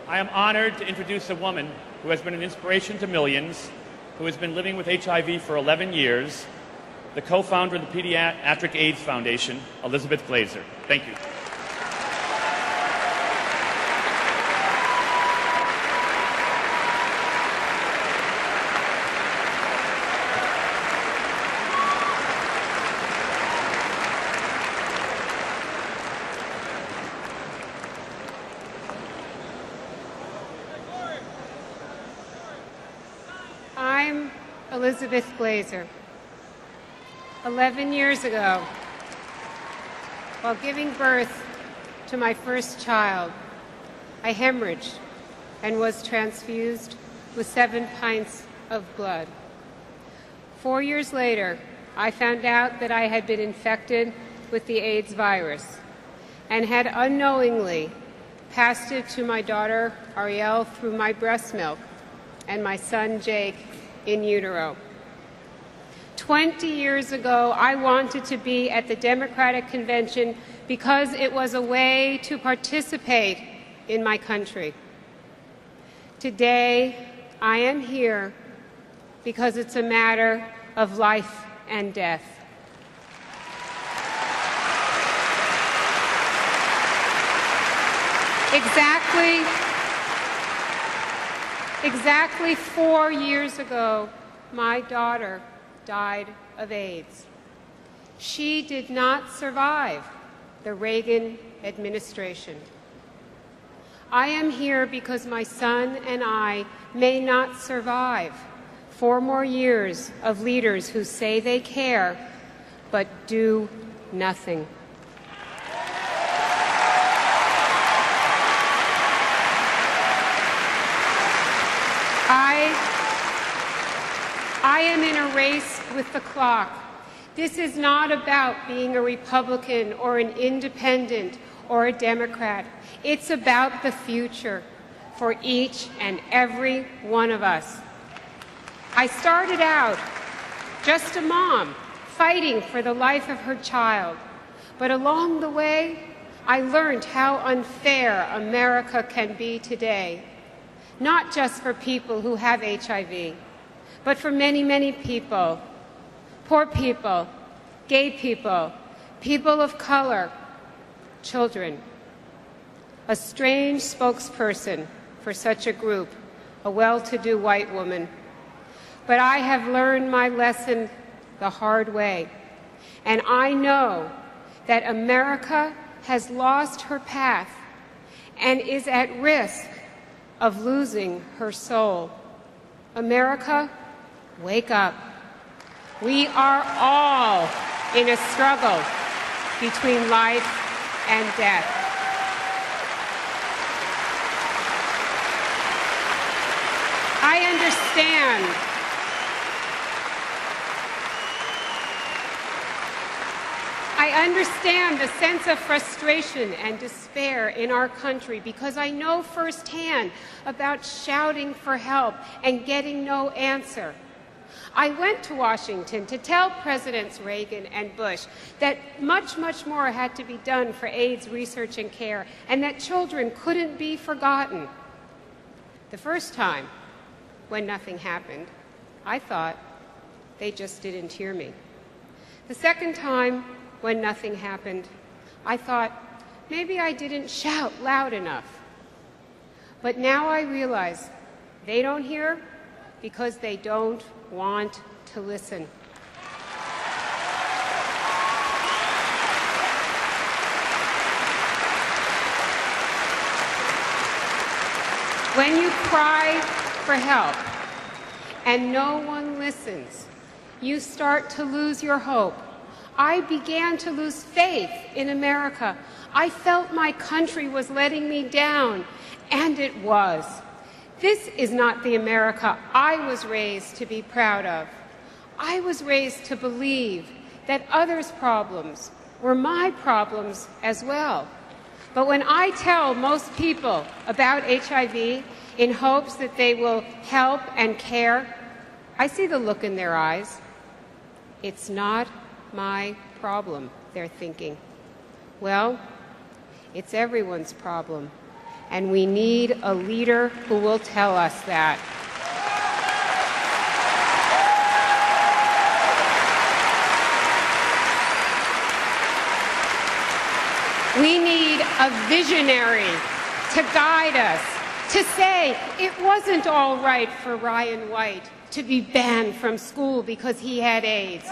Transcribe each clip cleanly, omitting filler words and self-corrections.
I am honored to introduce a woman who has been an inspiration to millions, who has been living with HIV for 11 years, the co-founder of the Pediatric AIDS Foundation, Elizabeth Glaser. Thank you. I'm Elizabeth Glaser. 11 years ago, while giving birth to my first child, I hemorrhaged and was transfused with 7 pints of blood. 4 years later, I found out that I had been infected with the AIDS virus and had unknowingly passed it to my daughter Ariel through my breast milk and my son Jake in utero. 20 years ago, I wanted to be at the Democratic Convention because it was a way to participate in my country. Today, I am here because it's a matter of life and death. Exactly 4 years ago, my daughter died of AIDS. She did not survive the Reagan administration. I am here because my son and I may not survive 4 more years of leaders who say they care but do nothing. I am in a race with the clock. This is not about being a Republican or an independent or a Democrat. It's about the future for each and every one of us. I started out just a mom fighting for the life of her child, but along the way, I learned how unfair America can be today, not just for people who have HIV, but for many, many people, poor people, gay people, people of color, children. A strange spokesperson for such a group, a well-to-do white woman. But I have learned my lesson the hard way, and I know that America has lost her path and is at risk of losing her soul. America, wake up. We are all in a struggle between life and death. I understand the sense of frustration and despair in our country because I know firsthand about shouting for help and getting no answer. I went to Washington to tell Presidents Reagan and Bush that much, much more had to be done for AIDS research and care, and that children couldn't be forgotten. The first time, when nothing happened, I thought they just didn't hear me. The second time, when nothing happened, I thought maybe I didn't shout loud enough. But now I realize they don't hear because they don't want to listen. When you cry for help and no one listens, you start to lose your hope. I began to lose faith in America. I felt my country was letting me down, and it was. This is not the America I was raised to be proud of. I was raised to believe that others' problems were my problems as well. But when I tell most people about HIV in hopes that they will help and care, I see the look in their eyes. It's not my problem, they're thinking. Well, it's everyone's problem. And we need a leader who will tell us that. We need a visionary to guide us, to say it wasn't all right for Ryan White to be banned from school because he had AIDS,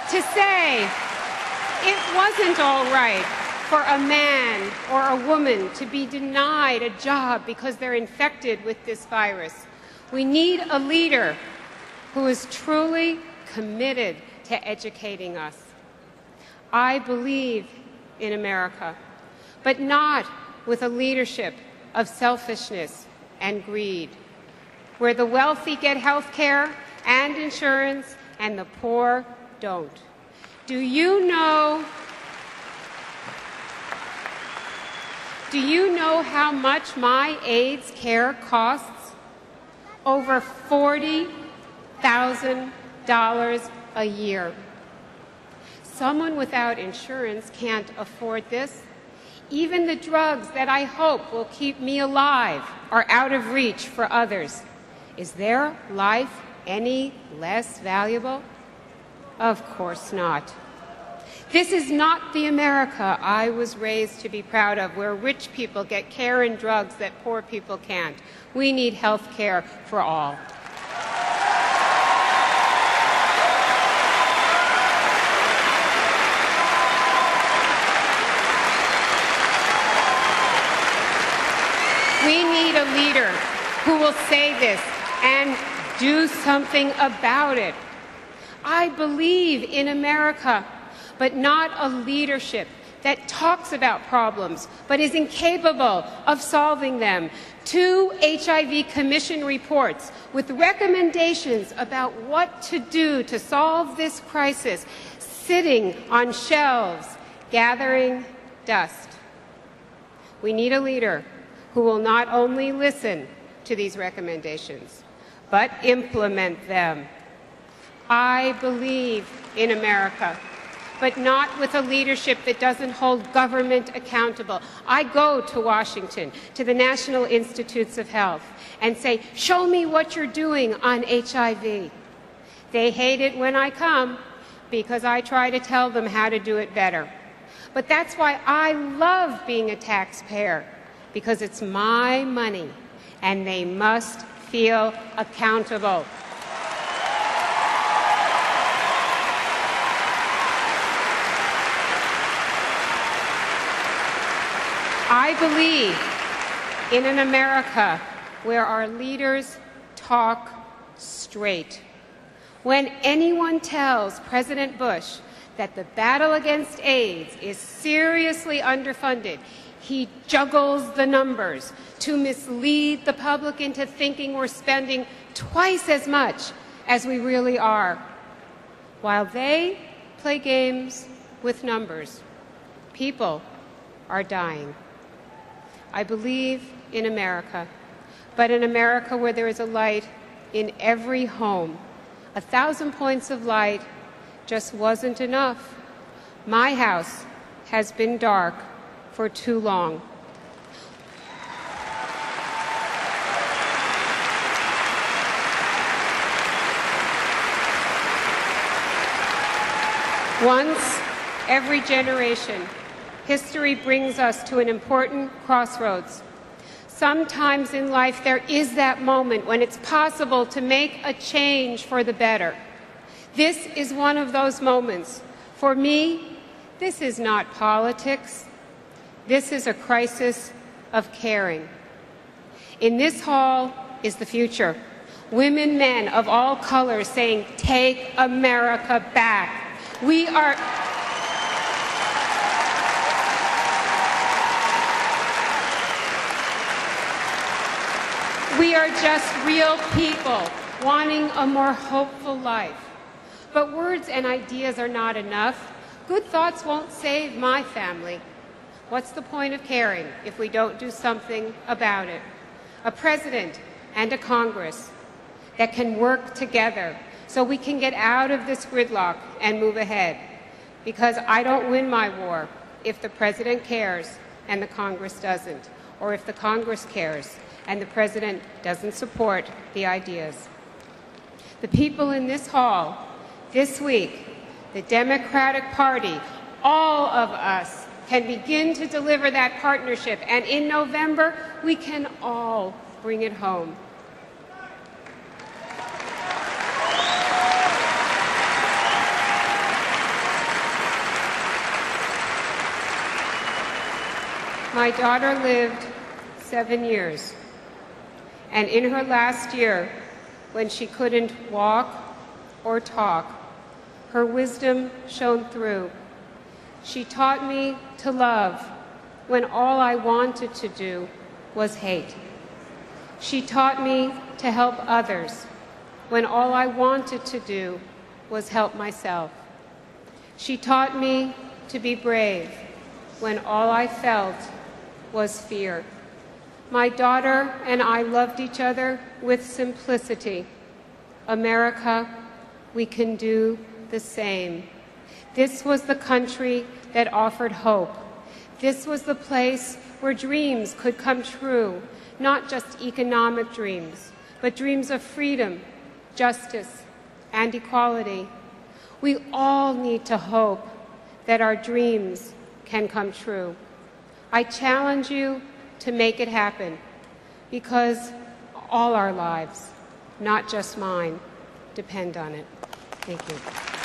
to say it wasn't all right for a man or a woman to be denied a job because they're infected with this virus. We need a leader who is truly committed to educating us. I believe in America, but not with a leadership of selfishness and greed, where the wealthy get health care and insurance and the poor don't. Do you know how much my AIDS care costs? Over $40,000 a year. Someone without insurance can't afford this. Even the drugs that I hope will keep me alive are out of reach for others. Is their life any less valuable? Of course not. This is not the America I was raised to be proud of, where rich people get care and drugs that poor people can't. We need health care for all. We need a leader who will say this and do something about it. I believe in America, but not a leadership that talks about problems but is incapable of solving them. 2 HIV Commission reports with recommendations about what to do to solve this crisis sitting on shelves, gathering dust. We need a leader who will not only listen to these recommendations, but implement them. I believe in America, but not with a leadership that doesn't hold government accountable. I go to Washington, to the National Institutes of Health, and say, show me what you're doing on HIV. They hate it when I come because I try to tell them how to do it better. But that's why I love being a taxpayer, because it's my money, and they must feel accountable. I believe in an America where our leaders talk straight. When anyone tells President Bush that the battle against AIDS is seriously underfunded, he juggles the numbers to mislead the public into thinking we're spending twice as much as we really are. While they play games with numbers, people are dying. I believe in America, but in America where there is a light in every home. 1,000 points of light just wasn't enough. My house has been dark for too long. Once every generation, history brings us to an important crossroads. Sometimes in life there is that moment when it's possible to make a change for the better. This is one of those moments. For me, this is not politics. This is a crisis of caring. In this hall is the future. Women, men of all colors saying, take America back. We are just real people wanting a more hopeful life. But words and ideas are not enough. Good thoughts won't save my family. What's the point of caring if we don't do something about it? A president and a Congress that can work together so we can get out of this gridlock and move ahead. Because I don't win my war if the president cares and the Congress doesn't. or if the Congress cares and the President doesn't support the ideas. The people in this hall this week, the Democratic Party, all of us can begin to deliver that partnership, and in November, we can all bring it home. My daughter lived 7 years, and in her last year, when she couldn't walk or talk, her wisdom shone through. She taught me to love when all I wanted to do was hate. She taught me to help others when all I wanted to do was help myself. She taught me to be brave when all I felt was fear. My daughter and I loved each other with simplicity. America, we can do the same. This was the country that offered hope. This was the place where dreams could come true, not just economic dreams, but dreams of freedom, justice, and equality. We all need to hope that our dreams can come true. I challenge you to make it happen, because all our lives, not just mine, depend on it. Thank you.